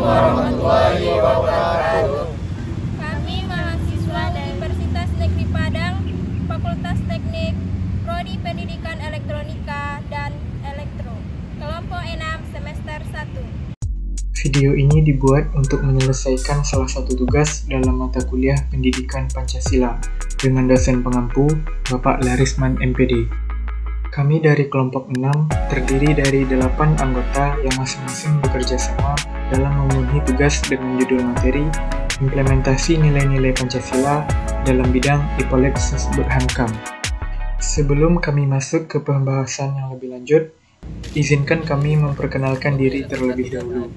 warahmatullahi wabarakatuh. Kami mahasiswa Universitas Negeri Padang, Fakultas Teknik, Prodi Pendidikan Elektronika dan Elektro, kelompok 6 semester 1. Video ini dibuat untuk menyelesaikan salah satu tugas dalam mata kuliah Pendidikan Pancasila dengan dosen pengampu, Bapak Larisman MPD. Kami dari kelompok 6 terdiri dari 8 anggota yang masing-masing bekerja sama dalam memenuhi tugas dengan judul materi Implementasi Nilai-Nilai Pancasila dalam bidang IPOLEK Sesberhankam. Sebelum kami masuk ke pembahasan yang lebih lanjut, izinkan kami memperkenalkan diri terlebih dahulu.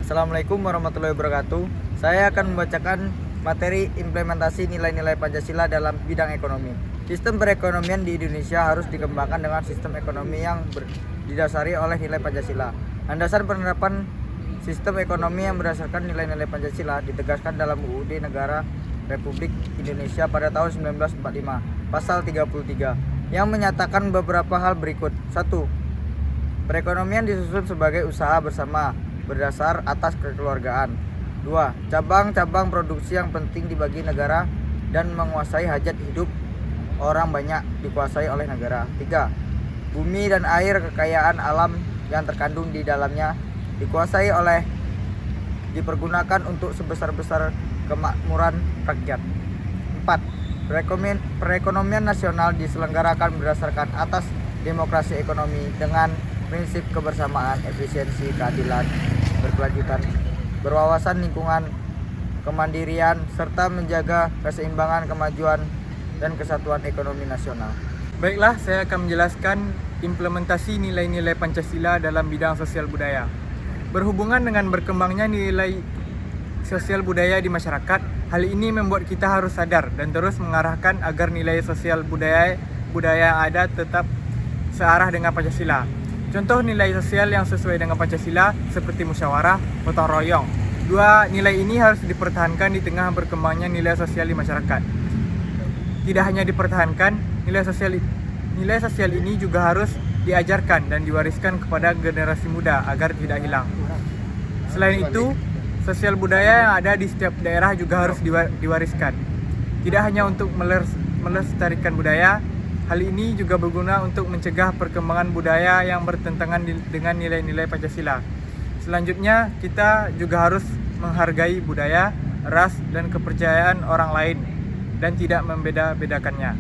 Assalamualaikum warahmatullahi wabarakatuh. Saya akan membacakan materi implementasi nilai-nilai Pancasila dalam bidang ekonomi. Sistem perekonomian di Indonesia harus dikembangkan dengan sistem ekonomi yang didasari oleh nilai Pancasila. Landasan penerapan sistem ekonomi yang berdasarkan nilai-nilai Pancasila ditegaskan dalam UUD Negara Republik Indonesia pada tahun 1945, pasal 33, yang menyatakan beberapa hal berikut. 1. Perekonomian disusun sebagai usaha bersama berdasar atas kekeluargaan. 2. Cabang-cabang produksi yang penting dibagi negara dan menguasai hajat hidup orang banyak dikuasai oleh negara. 3. Bumi dan air kekayaan alam yang terkandung di dalamnya dipergunakan untuk sebesar-besar kemakmuran rakyat. 4. Perekonomian nasional diselenggarakan berdasarkan atas demokrasi ekonomi dengan prinsip kebersamaan, efisiensi, keadilan, berkelanjutan, berwawasan lingkungan, kemandirian, serta menjaga keseimbangan, kemajuan, dan kesatuan ekonomi nasional. Baiklah, saya akan menjelaskan implementasi nilai-nilai Pancasila dalam bidang sosial budaya. Berhubungan dengan berkembangnya nilai sosial budaya di masyarakat, hal ini membuat kita harus sadar dan terus mengarahkan agar nilai sosial budaya yang ada tetap searah dengan Pancasila. Contoh nilai sosial yang sesuai dengan Pancasila seperti musyawarah, gotong royong. Dua nilai ini harus dipertahankan di tengah berkembangnya nilai sosial di masyarakat. Tidak hanya dipertahankan, nilai sosial ini juga harus diajarkan dan diwariskan kepada generasi muda agar tidak hilang. Selain itu, sosial budaya yang ada di setiap daerah juga harus diwariskan. Tidak hanya untuk melestarikan budaya, hal ini juga berguna untuk mencegah perkembangan budaya yang bertentangan dengan nilai-nilai Pancasila. Selanjutnya, kita juga harus menghargai budaya, ras, dan kepercayaan orang lain dan tidak membeda-bedakannya.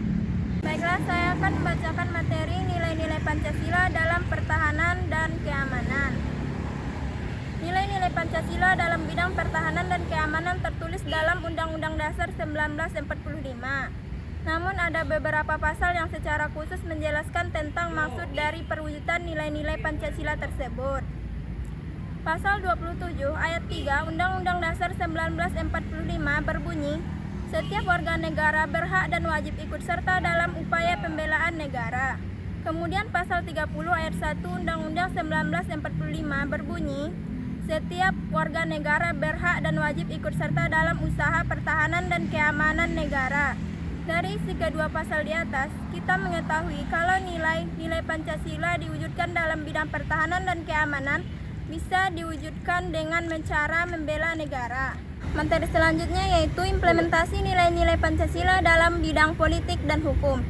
Baiklah, saya akan membacakan materi nilai-nilai Pancasila dalam pertahanan dan keamanan. Nilai-nilai Pancasila dalam bidang pertahanan dan keamanan tertulis dalam Undang-Undang Dasar 1945. Namun ada beberapa pasal yang secara khusus menjelaskan tentang maksud dari perwujudan nilai-nilai Pancasila tersebut. Pasal 27 ayat 3 Undang-Undang Dasar 1945 berbunyi, setiap warga negara berhak dan wajib ikut serta dalam upaya pembelaan negara. Kemudian pasal 30 ayat 1 Undang-Undang 1945 berbunyi, setiap warga negara berhak dan wajib ikut serta dalam usaha pertahanan dan keamanan negara. Dari isi kedua pasal di atas, kita mengetahui kalau nilai-nilai Pancasila diwujudkan dalam bidang pertahanan dan keamanan bisa diwujudkan dengan cara membela negara. Materi selanjutnya yaitu implementasi nilai-nilai Pancasila dalam bidang politik dan hukum.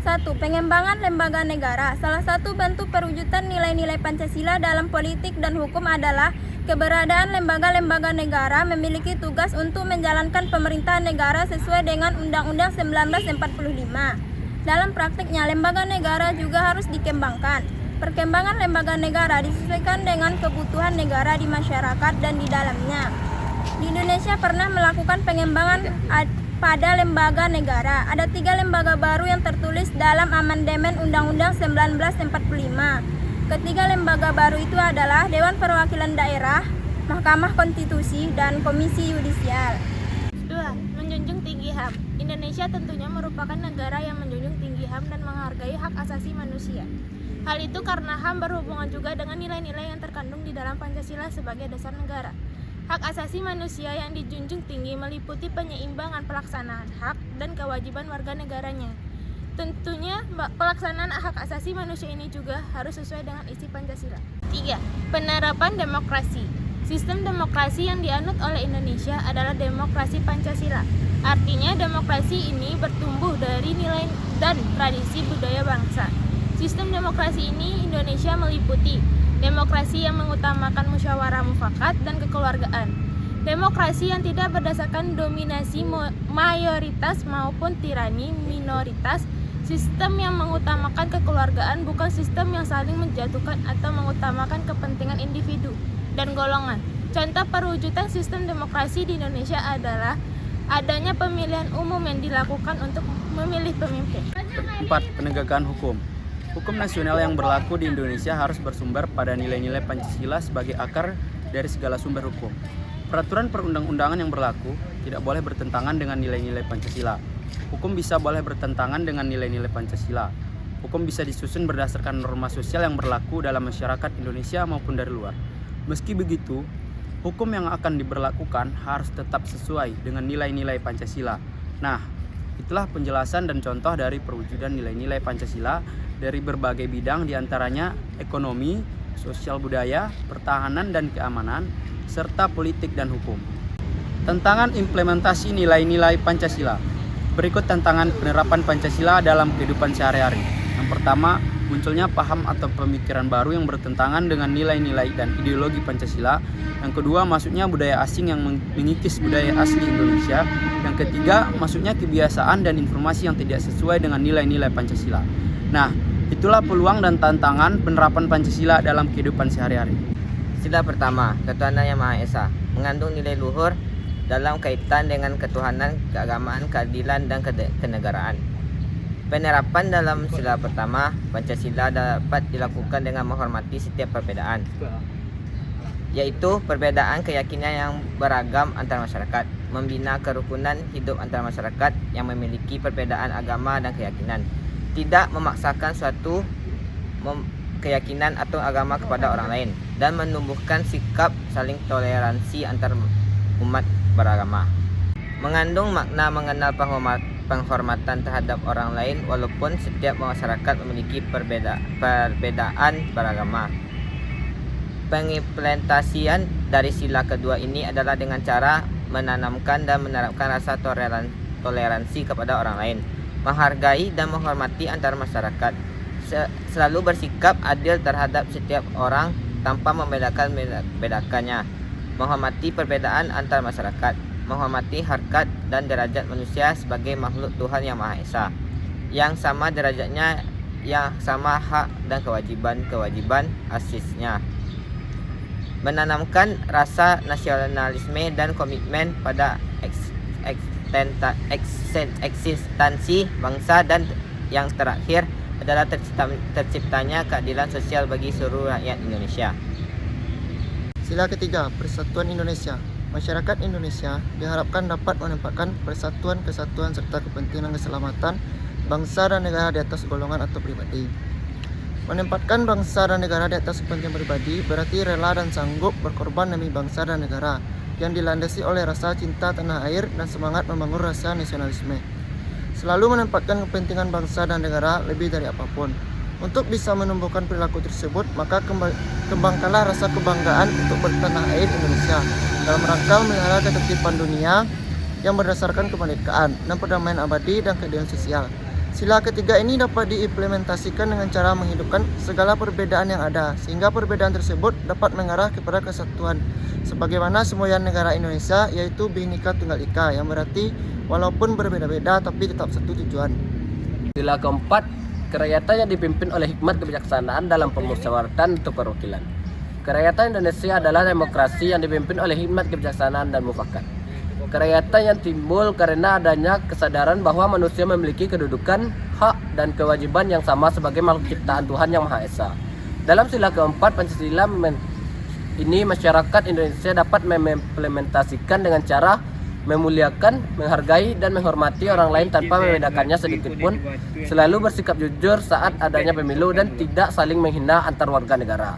1. Pengembangan lembaga negara. Salah satu bentuk perwujudan nilai-nilai Pancasila dalam politik dan hukum adalah keberadaan lembaga-lembaga negara memiliki tugas untuk menjalankan pemerintahan negara sesuai dengan Undang-Undang 1945. Dalam praktiknya, lembaga negara juga harus dikembangkan. Perkembangan lembaga negara disesuaikan dengan kebutuhan negara di masyarakat dan di dalamnya. Di Indonesia pernah melakukan pengembangan pada lembaga negara. Ada 3 lembaga baru yang tertulis dalam amandemen Undang-Undang 1945. Ketiga lembaga baru itu adalah Dewan Perwakilan Daerah, Mahkamah Konstitusi, dan Komisi Yudisial. 2. Menjunjung tinggi HAM. Indonesia tentunya merupakan negara yang menjunjung tinggi HAM dan menghargai hak asasi manusia. Hal itu karena HAM berhubungan juga dengan nilai-nilai yang terkandung di dalam Pancasila sebagai dasar negara. Hak asasi manusia yang dijunjung tinggi meliputi penyeimbangan pelaksanaan hak dan kewajiban warga negaranya. Tentunya pelaksanaan hak asasi manusia ini juga harus sesuai dengan isi Pancasila. 3. Penerapan demokrasi. Sistem demokrasi yang dianut oleh Indonesia adalah demokrasi Pancasila. Artinya demokrasi ini bertumbuh dari nilai dan tradisi budaya bangsa. Sistem demokrasi ini Indonesia meliputi demokrasi yang mengutamakan musyawarah mufakat dan kekeluargaan. Demokrasi yang tidak berdasarkan dominasi mayoritas maupun tirani minoritas. Sistem yang mengutamakan kekeluargaan bukan sistem yang saling menjatuhkan atau mengutamakan kepentingan individu dan golongan. Contoh perwujudan sistem demokrasi di Indonesia adalah adanya pemilihan umum yang dilakukan untuk memilih pemimpin. 4. Penegakan hukum. Hukum nasional yang berlaku di Indonesia harus bersumber pada nilai-nilai Pancasila sebagai akar dari segala sumber hukum. Peraturan perundang-undangan yang berlaku tidak boleh bertentangan dengan nilai-nilai Pancasila. Hukum bisa boleh bertentangan dengan nilai-nilai Pancasila. Hukum bisa disusun berdasarkan norma sosial yang berlaku dalam masyarakat Indonesia maupun dari luar. Meski begitu, hukum yang akan diberlakukan harus tetap sesuai dengan nilai-nilai Pancasila. Nah, itulah penjelasan dan contoh dari perwujudan nilai-nilai Pancasila dari berbagai bidang, diantaranya ekonomi, sosial budaya, pertahanan dan keamanan, serta politik dan hukum. Tantangan implementasi nilai-nilai Pancasila. Berikut tantangan penerapan Pancasila dalam kehidupan sehari-hari. Yang pertama, munculnya paham atau pemikiran baru yang bertentangan dengan nilai-nilai dan ideologi Pancasila. Yang kedua, masuknya budaya asing yang mengikis budaya asli Indonesia. Yang ketiga, masuknya kebiasaan dan informasi yang tidak sesuai dengan nilai-nilai Pancasila. Nah, itulah peluang dan tantangan penerapan Pancasila dalam kehidupan sehari-hari. Sila pertama, ketuhanan yang Maha Esa, mengandung nilai luhur dalam kaitan dengan ketuhanan, keagamaan, keadilan, dan kenegaraan. Penerapan dalam sila pertama, Pancasila dapat dilakukan dengan menghormati setiap perbedaan, yaitu perbedaan keyakinan yang beragam antar masyarakat, membina kerukunan hidup antar masyarakat yang memiliki perbedaan agama dan keyakinan, tidak memaksakan suatu keyakinan atau agama kepada orang lain, dan menumbuhkan sikap saling toleransi antar umat beragama. Mengandung makna mengenal penghormatan terhadap orang lain walaupun setiap masyarakat memiliki perbedaan beragama. Pengimplementasian dari sila kedua ini adalah dengan cara menanamkan dan menerapkan rasa toleransi kepada orang lain, menghargai dan menghormati antar masyarakat, selalu bersikap adil terhadap setiap orang tanpa membedakannya, menghormati perbedaan antar masyarakat, menghormati harkat dan derajat manusia sebagai makhluk Tuhan yang Maha Esa, yang sama derajatnya, yang sama hak dan kewajiban asasnya. Menanamkan rasa nasionalisme dan komitmen pada eksistensi bangsa, dan yang terakhir adalah terciptanya keadilan sosial bagi seluruh rakyat Indonesia. Sila ketiga, Persatuan Indonesia. Masyarakat Indonesia diharapkan dapat menempatkan persatuan, kesatuan, serta kepentingan keselamatan bangsa dan negara di atas golongan atau pribadi. Menempatkan bangsa dan negara di atas kepentingan pribadi berarti rela dan sanggup berkorban demi bangsa dan negara yang dilandasi oleh rasa cinta tanah air dan semangat membangun rasa nasionalisme. Selalu menempatkan kepentingan bangsa dan negara lebih dari apapun. Untuk bisa menumbuhkan perilaku tersebut, maka kembangkanlah rasa kebanggaan untuk bertanah air Indonesia dalam rangka memelihara ketertiban dunia yang berdasarkan kemerdekaan dan perdamaian abadi dan keadilan sosial. Sila ketiga ini dapat diimplementasikan dengan cara menghidupkan segala perbedaan yang ada, sehingga perbedaan tersebut dapat mengarah kepada kesatuan sebagaimana semboyan negara Indonesia, yaitu Bhinneka Tunggal Ika, yang berarti walaupun berbeda-beda tapi tetap satu tujuan. Sila keempat, kerakyatan yang dipimpin oleh hikmat kebijaksanaan dalam pemusyawaratan untuk perwakilan. Kerakyatan Indonesia adalah demokrasi yang dipimpin oleh hikmat kebijaksanaan dan mufakat. Kerakyatan yang timbul karena adanya kesadaran bahwa manusia memiliki kedudukan, hak, dan kewajiban yang sama sebagai makhluk ciptaan Tuhan yang Maha Esa. Dalam sila keempat, Pancasila ini masyarakat Indonesia dapat mengimplementasikan dengan cara memuliakan, menghargai, dan menghormati orang lain tanpa membedakannya sedikit pun, selalu bersikap jujur saat adanya pemilu dan tidak saling menghina antar warga negara.